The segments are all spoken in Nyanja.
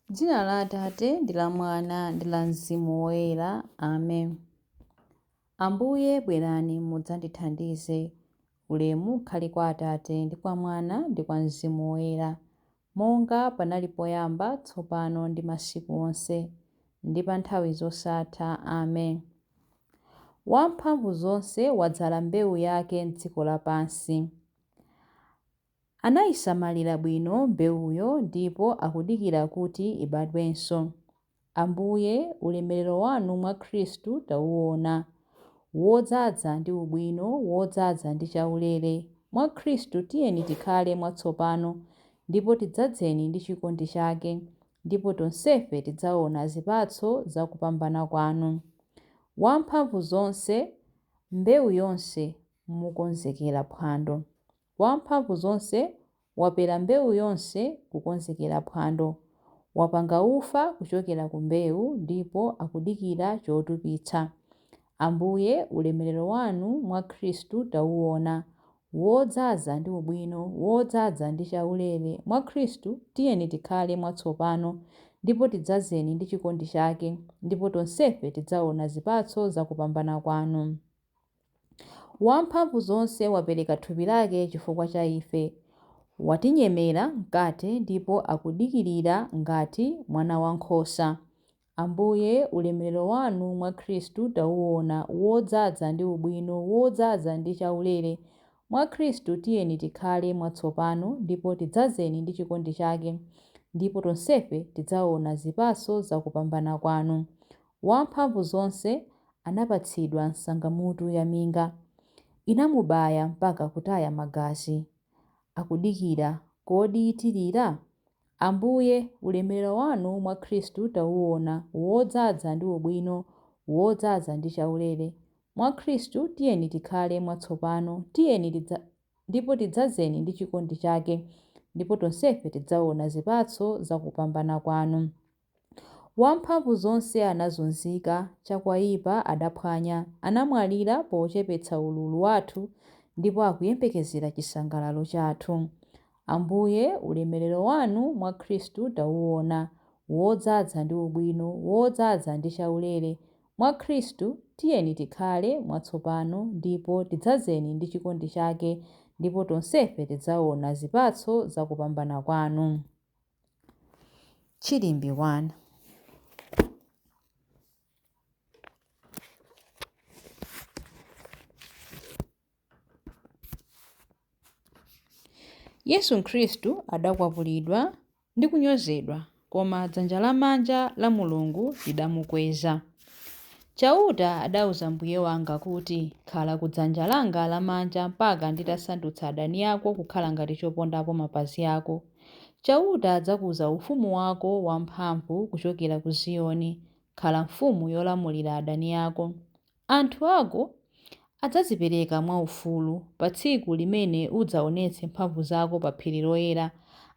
Dzina la Atate ndi la Mwana ndi la Mzimu Woyera. Amen. Ambuye bwerani mudzandithandize. Ulemu ukhale kwa Atate ndi kwa Mwana ndi kwa Mzimu Woyera, monga panali poyamba, tsopano ndi masiku onse, ndi pa nthawi zosatha. Amen. Wamphamvu zonse wadzala mbewu yake m'dziko lapansi. Anayisamalira bwino mbewuyo ndipo akudikira kuti ibadwenso. Ambuye, ulemerero wanu mwa Khristu tawuona, wodzaza ndi ubwino, wodzaza ndi chaulere. Mwa Khristu tiyeni tikhale mwatsopano, ndipo tidzadzeni ndi chikondi chake, ndipo tonsefe tidzaona zipatso za kupambana kwanu. Wamphamvu zonse, mbewu yonse mukonzekera phwando. Wamphamvu zonse wapera mbewu yonse kukonzekera phwando. Wapanga ufa kuchokera ku mbewu ndipo akudikira chotupitsa. Ambuye, ulemerero wanu mwa Khristu tawuona, wodzaza ndi ubwino, wodzaza ndi chaulere. Mwa Khristu tiyeni tikhale mwatsopano, ndipo tidzadzeni ndi chikondi chake, ndipo tonsefe tidzaona zipatso za kupambana kwanu. Wamphamvu zonse wapereka thupi lake chifukwa cha ife. Watinyemera mkate ndipo akudikirira ngati mwana wankhosa. Ambuye, ulemerero wanu mwa Khristu tawuona, wodzaza ndi ubwino, wodzaza ndi chaulere. Mwa Khristu tiyeni tikhale mwatsopano, ndipo tidzadzeni ndi chikondi chake, ndipo tonsefe tidzaona zipatso za kupambana kwanu. Wamphamvu zonse anapatsidwa sangamutu yaminga. Inamubaya mpaka kutaya magazi. Akudikira kodi itirira? Ambuye, ulemerero wanu mwa Khristu tawuona, wodzaza ndi ubwino, wodzaza ndi chaulere. Mwa Khristu tiyeni tikhale mwatsopano, ndipo tidzadzeni ndi chikondi chake, ndipo tonsefe tidzaona zipatso za kupambana kwanu. Wamphamvu zonse anazunzika, chakwaipa adaphwanya. Anamwalira pochepetsa ululu wathu, ndipo akuyembekezera chisangalalo chathu. Ambuye, ulemerero wanu mwa Khristu tawuona, wodzaza ndi ubwino, wodzaza ndi chaulere. Mwa Khristu tiyeni tikhale mwatsopano, ndipo tidzadzeni ndi chikondi chake, ndipo tonsefe tidzaona zipatso za kupambana kwanu. Chilimbi 1. Yesu Khristu adakwapulidwa ndi kunyozedwa, koma dzanja lamanja la Mulungu lidamukweza. Chauta adawuza mbuye wanga kuti, khala ku dzanja langa lamanja mpaka nditasandutsa adani ako kukhala ngati chopondapo mapazi ako. Chauta adzakuza ufumu wako wamphamvu kuchokera ku Ziyoni. Khala mfumu yolamulira adani ako. Anthu ako adzazipereka mwaufulu pa tsiku limene udzaonetse mphamvu zako pa phiri loyera.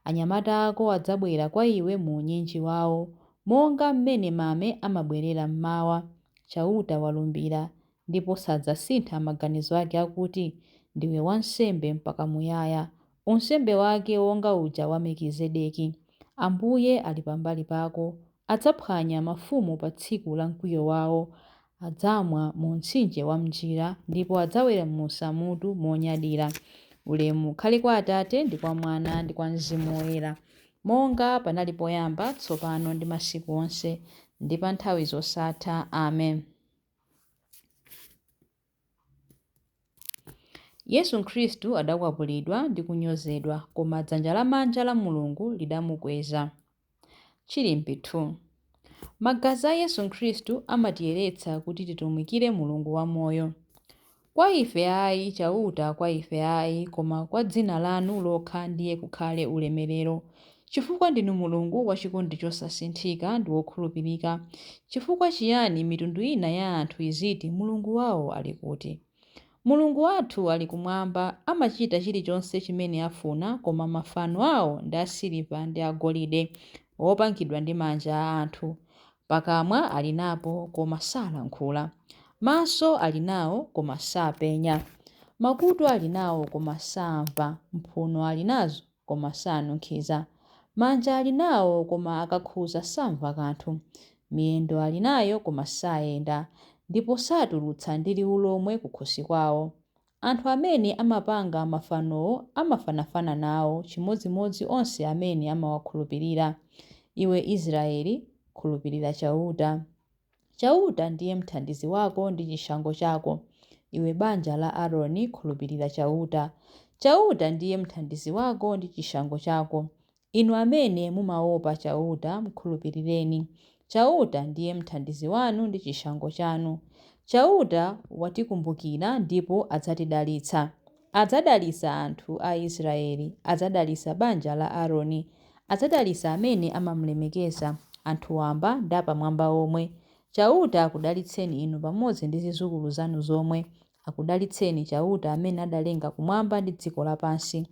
Anyamata ako adzabwera kwa iwe mu unyinji wawo, monga mmene mame amabwerera mmawa. Chauta walumbira, ndipo sadzasintha maganizo ake akuti, ndiwe wansembe mpaka muyaya, unsembe wake wonga uja wa Melkizedeki. Ambuye ali pambali pako, adzaphwanya mafumu pa tsiku la mkwiyo wawo. Adzamwa mu mtsinje wa mnjira, ndipo adzaweramutsa mutu monyadira. Ulemu ukhale kwa Atate ndi kwa Mwana ndi kwa Mzimu Woyera, monga panali poyamba, tsopano ndi masiku onse, ndi pa nthawi zosatha. Amen. Yesu Khristu adakwapulidwa ndi kunyozedwa, koma dzanja lamanja la Mulungu lidamukweza. Chilimbi 2. Magazi a Yesu Khristu amatiyeretsa kuti titumikire Mulungu wamoyo. Kwa ife ayi chauta, kwa ife ayi, koma kwa dzina lanu lokha ndiye kukhale ulemerero. Chifukwa ndinu Mulungu wachikondi chosasinthika ndi wokhulupirika. Chifukwa chiyani mitundu ina ya anthu iziti Mulungu wawo ali kuti? Mulungu wathu ali kumwamba, amachita chilichonse chimene afuna, koma mafano awo ndi asiliva ndi agolide, wopangidwa ndi manja a anthu. Pakamwa ali napo, koma salankhula. Maso ali nawo, koma sapenya. Makutu ali nawo, koma samva. Mphuno ali nazo, koma sanunkhiza. Manja ali nawo koma akakhuza samva kanthu. Miyendo ali nayo koma sayenda, ndipo satulutsa ndi liwu lomwe kukhosi kwawo. Anthu amene amapanga mafanowo amafanafana nawo chimodzimodzi onse amene amawakhulupirira. Iwe Israeli, khulupirira Chauta. Chauta ndiye mthandizi wako ndi chishango chako. Iwe banja la Aaroni, khulupirira Chauta. Chauta ndiye mthandizi wako ndi chishango chako. Inu amene mumaopa Chauta, mkhulupirireni. Chauta ndiye mthandizi wanu ndi chishango chanu. Chauta watikumbukira ndipo adzatidalitsa. Adzadalitsa anthu a Israeli, adzadalitsa banja la Aaroni, adzadalitsa amene amamulemekeza, anthu wamba ndi apamwamba omwe. Chauta akudalitseni inu pamodzi ndi zidzukulu zanu zomwe. Akudalitseni Chauta amene adalenga kumwamba ndi dziko lapansi.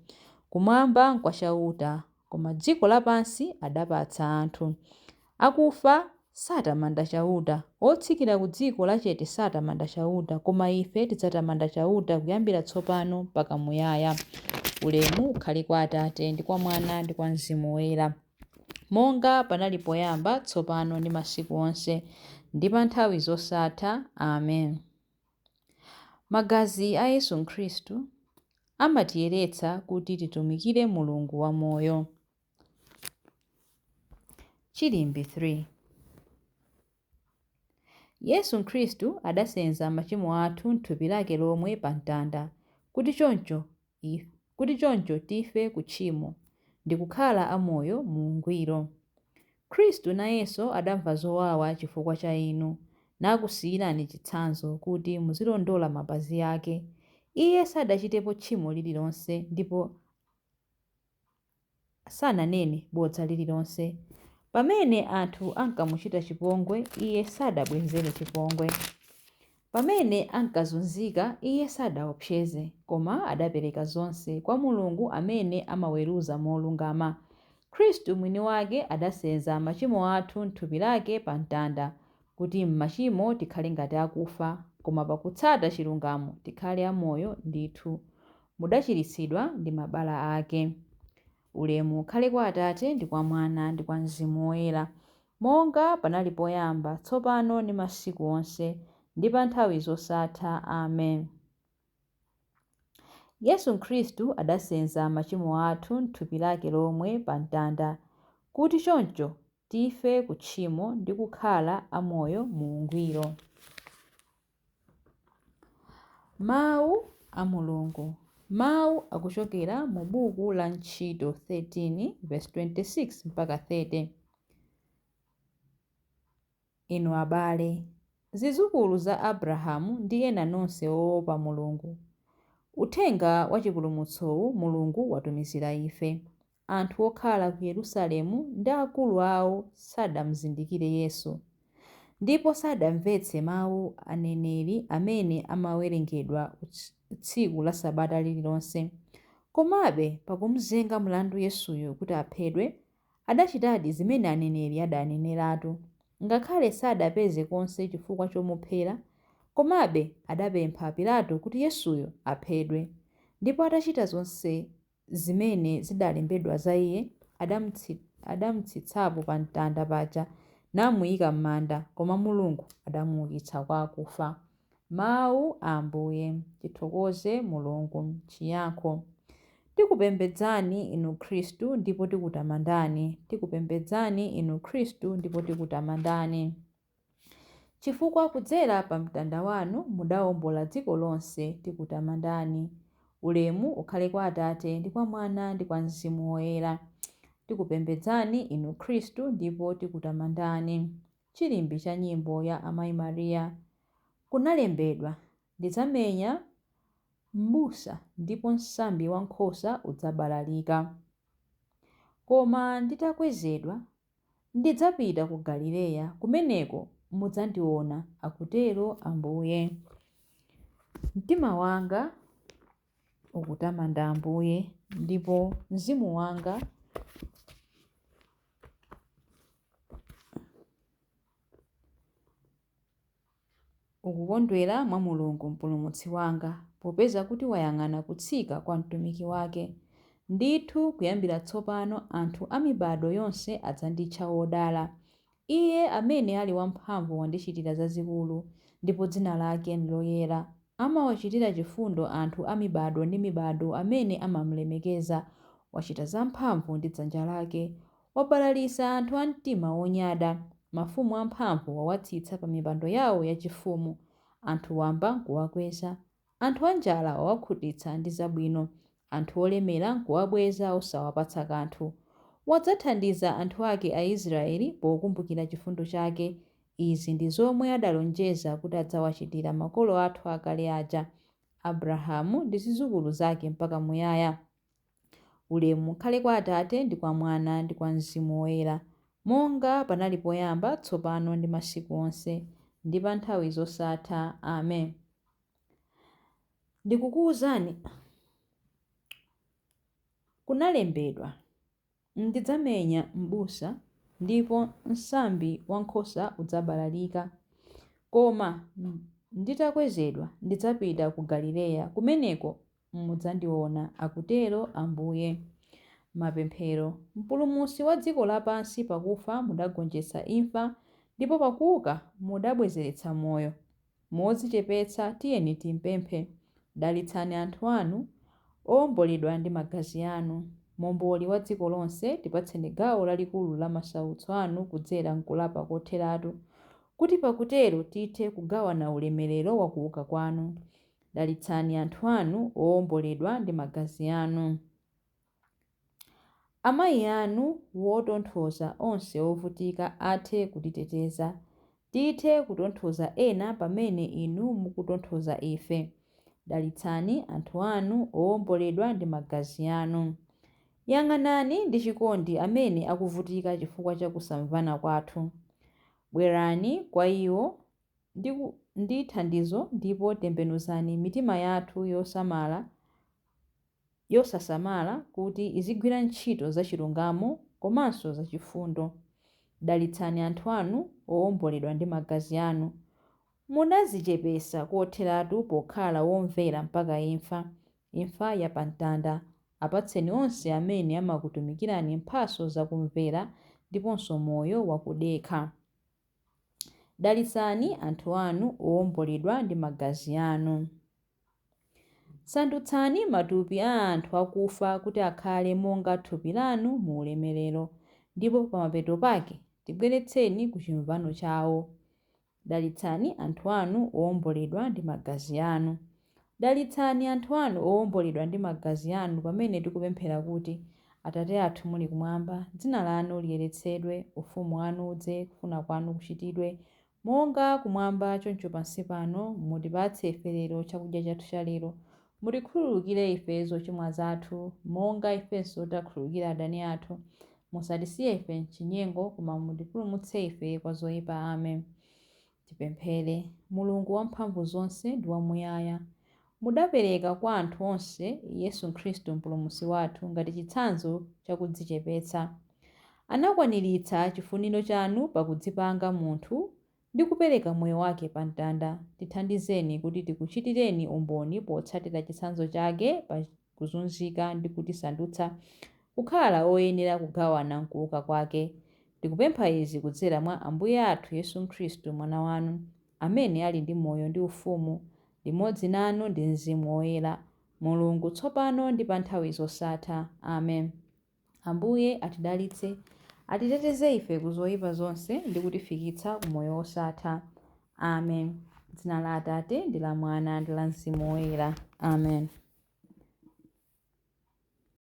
Kumwamba nkwa Chauta, koma dziko lapansi adapatsa anthu. Akufa satamanda Chauta, otsikira ku dziko lachete satamanda Chauta, koma ife tidzatamanda Chauta kuyambira tsopano mpaka muyaya. Ulemu ukhale kwa Atate ndi kwa Mwana ndi kwa Mzimu Woyera, monga panali poyamba, tsopano ndi masiku onse, ndi pa nthawi zosatha. Amen. Magazi a Yesu Khristu amatiyeretsa kuti titumikire Mulungu wamoyo. Chilimbi 3. Yesu Khristu adasenza machimo athu m'thupi lake lomwe pa mtanda, kuti choncho tife ku tchimo ndi kukhala amoyo mu ungwiro. Khristu nayenso adamva zowawa chifukwa cha inu, nakusiyirani chitsanzo kuti muzilondola mapazi ake. Iye sadachitepo tchimo lililonse ndipo sananene bodza lililonse. Pamene anthu ankamuchita chipongwe, iye sadabwezere chipongwe. Pamene ankazunzika, iye sadaopseze, koma adapereka zonse kwa Mulungu amene amaweruza molungama. Khristu mwini wake adasenza machimo athu m'thupi lake pa mtanda, kuti m'machimo tikhale ngati akufa, koma pakutsata chilungamo tikhale amoyo ndithu. Mudachiritsidwa ndi mabala ake. Ulemu ukhale kwa Atate ndi kwa Mwana ndi kwa Mzimu Woyera, monga panali poyamba, tsopano ndi masiku onse, ndi pa nthawi zosatha. Amen. Yesu Khristu adasenza machimo athu m'thupi lake lomwe pa mtanda, kuti choncho tife ku tchimo ndi kukhala amoyo mu ungwiro. Mawu a Mulungu. Mawu akuchokera mu buku la Ntchito 13 verse 26 mpaka 30. Inu abale, zidzukulu za Abrahamu ndi ena nonse oopa Mulungu, uthenga wa chipulumutsowu Mulungu watumizira ife. Anthu okhala ku Yerusalemu ndi akulu awo sadamuzindikire Yesu, ndipo sadamvetse mawu aneneri amene amawerengedwa tsiku la Sabata lililonse. Komabe pakumuzenga mlandu Yesuyo kuti aphedwe, adachitadi zimene aneneri adaneneratu. Ngakhale sadapeze konse chifukwa chomuphera, komabe adapempha Pilato kuti Yesuyo aphedwe. Ndipo atachita zonse zimene zidalembedwa za iye, adamutsitsapo pa mtanda paja namuyika m'manda, koma Mulungu adamuukitsa kwa akufa. Mawu a Ambuye. Tithokoze Mulungu. Chiyankho. Tikupembedzani inu Khristu ndipo tikutamandani. Tikupembedzani inu Khristu ndipo tikutamandani. Chifukwa kudzera pa mtanda wanu mudawombola dziko lonse, tikutamandani. Ulemu ukhale kwa Atate ndi kwa Mwana ndi kwa Mzimu Woyera. Tikupembedzani inu Khristu ndipo tikutamandani. Chilimbi cha nyimbo ya Amayi Mariya. Kunalembedwa, ndidzamenya m'busa ndipo msambi wankhosa udzabalalika. Koma nditakwezedwa, ndidzapita ku Galileya, kumeneko mudzandiona, akutero Ambuye. Mtima wanga ukutamanda Ambuye, ndipo mzimu wanga ukukondwera mwa Mulungu mpulumutsi wanga, popeza kuti wayang'ana kutsika kwa mtumiki wake. Ndithu kuyambira tsopano anthu a mibado yonse adzanditcha wodala. Iye amene ali wamphamvu wandichitira zazikulu, ndipo dzina lake ndi loyera. Amawachitira chifundo anthu a mibado ndi mibado amene amamulemekeza. Wachita zamphamvu ndi dzanja lake. Wabalalisa anthu a mtima wonyada. Mafumu amphamvu wawatsitsa pa mipando yawo yachifumu. Anthu wamba nkuwakweza. Anthu anjala wawakhutitsa ndi zabwino. Anthu olemera nkuwabweza osawapatsa kanthu. Wadzathandiza anthu ake a Israeli pokumbukira chifundo chake. Izi ndi zomwe adalonjeza kuti adzawachitira makolo athu akale aja, Abrahamu ndi zidzukulu zake mpaka muyaya. Ulemu ukhale kwa Atate ndi kwa Mwana ndi kwa Mzimu Woyera, monga panali poyamba, tsopano ndi masiku onse, ndi pa nthawi zosatha. Amen. Ndikukuwuzani, kunalembedwa, ndidzamenya m'busa ndipo msambi wankhosa udzabalalika. Koma nditakwezedwa ndidzapita ku Galileya, kumeneko mudzandiona, akutero Ambuye. Mapemphero. Mpulumutsi wa dziko lapansi, pakufa mudagonjetsa imfa, ndipo pakuuka mudabwezeretsa moyo. Modzichepetsa tiyeni timpemphe. Dalitsani anthu anu owomboledwa ndi magazi anu. Momboli wa dziko lonse, tipatseni gawo lalikulu la masautso anu kudzera mkulapa kotheratu, kuti pakutero tithe kugawana ulemerero wa kuuka kwanu. Dalitsani anthu anu owomboledwa ndi magazi anu. Amayi anu wotonthoza onse ovutika athe kutiteteza. Tithe kutonthoza ena pamene inu mukutonthoza ife. Dalitsani anthu anu owomboledwa ndi magazi anu. Yang'anani ndi chikondi amene akuvutika chifukwa cha kusamvana kwathu. Bwerani kwa iwo ndi thandizo, ndipo tembenuzani mitima yathu yosasamala kuti izigwira ntchito zachilungamo komanso zachifundo. Dalitsani anthu anu owomboledwa ndi magazi anu. Munadzichepetsa kotheratu pokhala womvera mpaka imfa, imfa yapamtanda. Apatseni onse amene amakutumikirani mphatso zakumvera ndiponso moyo wakudekha. Dalitsani anthu anu owomboledwa ndi magazi anu. Sandutsani matupi a anthu akufa kuti akhale monga thupi lanu mu ulemerero, ndipo pamapeto pake tibweretseni ku chimvano chawo. Dalitsani anthu anu owomboledwa ndi magazi anu. Dalitsani anthu anu owomboledwa ndi magazi anu pamene tikupemphera kuti: Atate athu muli kumwamba, dzina lanu liyeretsedwe, ufumu wanu udze, kufuna kwanu kuchitidwe monga kumwamba choncho pansi pano. Mutipatse ife lero chakudya chathu cha lero. Mutikhululukire ife zochimwa zathu, monga ifenso takhululukira adani athu. Musatisiye ife m'chinyengo, koma mutipulumutse ife kwa zoyipa. Amen. Tipemphere. Mulungu wamphamvu zonse ndi wamuyaya, mudapereka kwa anthu onse Yesu Khristu mpulumutsi wathu ngati chitsanzo chakudzichepetsa. Anakwaniritsa chifuniro chanu pakudzipanga munthu ndi kupereka moyo wake pa mtanda. Tithandizeni kuti tikuchitireni umboni potsatira chitsanzo chake pa kuzunzika ndi kutisandutsa kukhala oyenera kugawana mkuuka kwake. Tikupempha izi kudzera mwa Ambuye athu Yesu Khristu, mwana wanu, amene ali ndi moyo ndi ufumu limodzi nanu ndi Mzimu Woyera, Mulungu tsopano ndi pa nthawi zosatha. Amen. Ambuye atidalitse, atiteteze ife ku zoyipa zonse ndi kutifikitsa ku moyo wosatha. Amen. Dzina la Atate ndi la Mwana ndi la Mzimu Woyera. Amen.